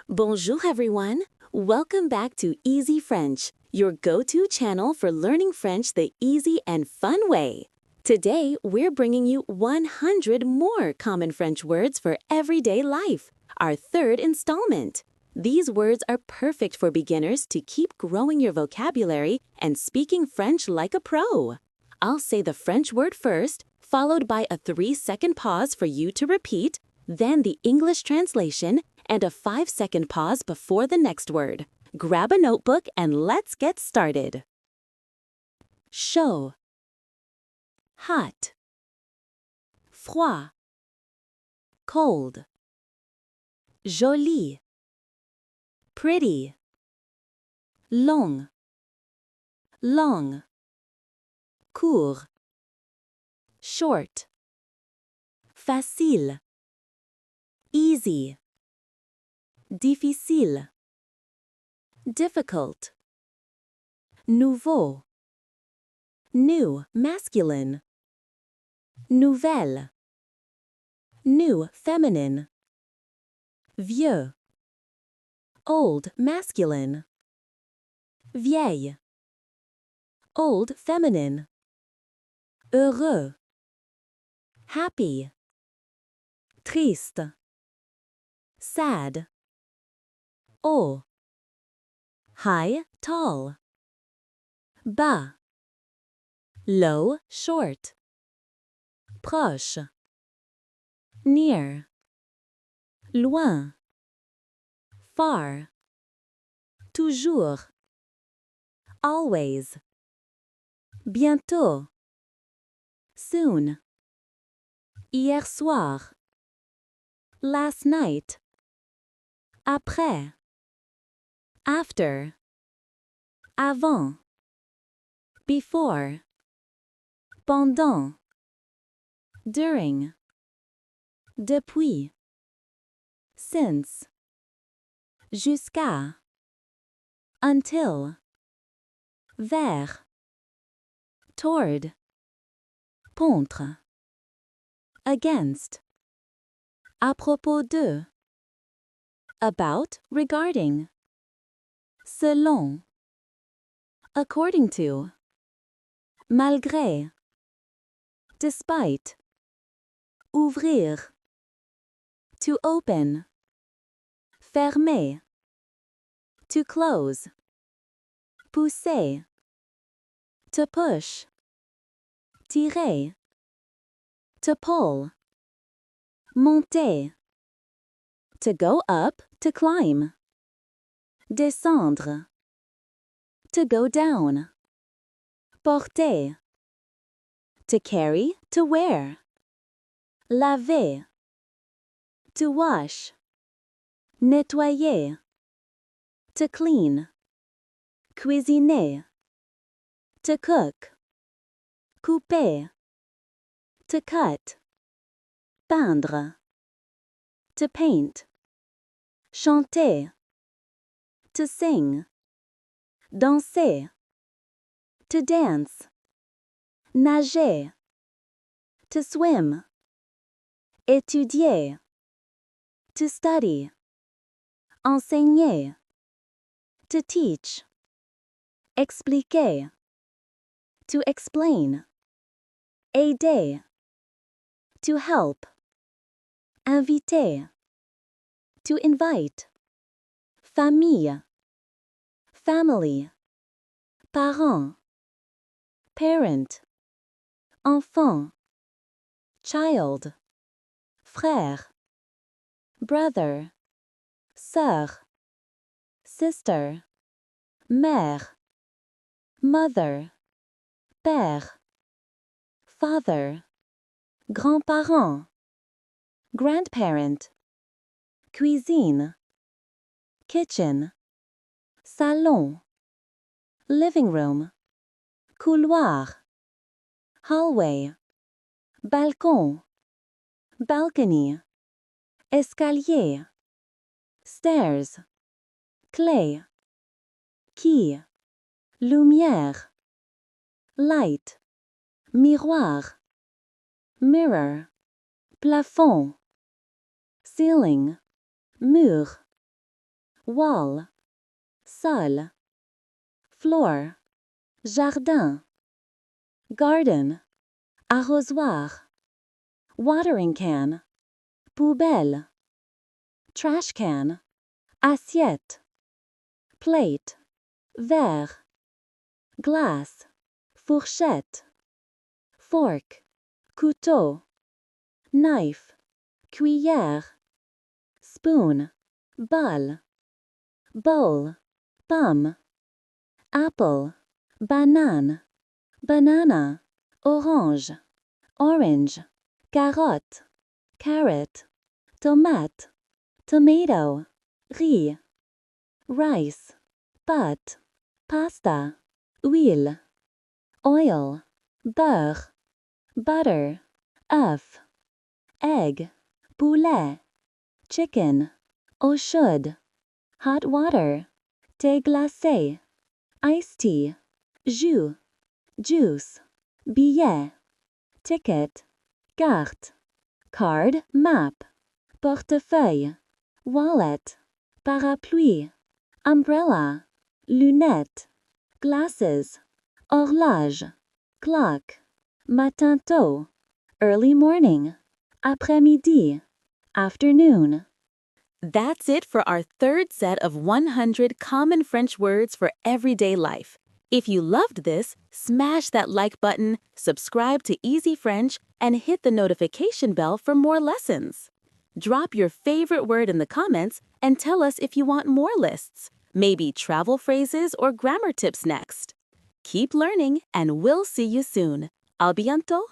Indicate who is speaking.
Speaker 1: Bonjour everyone! Welcome back to EzeeFrench, your go-to channel for learning French the easy and fun way. Today, we're bringing you 100 more common French words for everyday life, our third installment. These words are perfect for beginners to keep growing your vocabulary and speaking French like a pro. I'll say the French word first, followed by a 3-second pause for you to repeat, then the English translation, and a 5-second pause before the next word. Grab a notebook and let's get started. Chaud, hot. Froid, cold. Joli, pretty. Long, long. Court, short. Facile, easy. Difficile, difficult. Nouveau, new, masculine. Nouvelle, new, feminine. Vieux, old, masculine. Vieille, old, feminine. Heureux, happy. Triste, sad. Haut, high, tall. Bas, low, short. Proche, near. Loin, far. Toujours, always. Bientôt, soon. Hier soir, last night. Après, after. Avant, before. Pendant, during. Depuis, since. Jusqu'à, until. Vers, toward. Contre, against. À propos de, about, regarding. Selon, according to. Malgré, despite. Ouvrir, to open. Fermer, to close. Pousser, to push. Tirer, to pull. Monter, to go up, to climb. Descendre, to go down. Porter, to carry, to wear. Laver, to wash. Nettoyer, to clean. Cuisiner, to cook. Couper, to cut. Peindre, to paint. Chanter, to sing. Danser, to dance. Nager, to swim. Étudier, to study. Enseigner, to teach. Expliquer, to explain. Aider, to help. Inviter, to invite. Famille, family. Parent, parent. Enfant, child. Frère, brother. Sœur, sister. Mère, mother. Père, father. Grand-parent, grandparent. Cuisine, kitchen. Salon, living room. Couloir, hallway. Balcon, balcony. Escalier, stairs. Clé, key. Lumière, light. Miroir, mirror. Plafond, ceiling. Mur, wall, sol, floor, jardin, garden, arrosoir, watering can, poubelle, trash can, assiette, plate, verre, glace, fourchette, fork, couteau, knife, cuillère, spoon, bol, bowl, pomme, apple, banane, banana, orange, orange, carotte, carrot, tomate, tomato, riz, rice, pâte, pasta, huile, oil, beurre, butter, œuf, egg, poulet, chicken, eau chaude, hot water, thé glacé, iced tea, jus, juice, billet, ticket, carte, card, map, portefeuille, wallet, parapluie, umbrella, lunettes, glasses, horloge, clock, matin tôt, early morning, après-midi, afternoon. That's it for our third set of 100 common French words for everyday life. If you loved this, smash that like button, subscribe to EzeeFrench, and hit the notification bell for more lessons. Drop your favorite word in the comments and tell us if you want more lists, maybe travel phrases or grammar tips next. Keep learning, and we'll see you soon. A bientôt!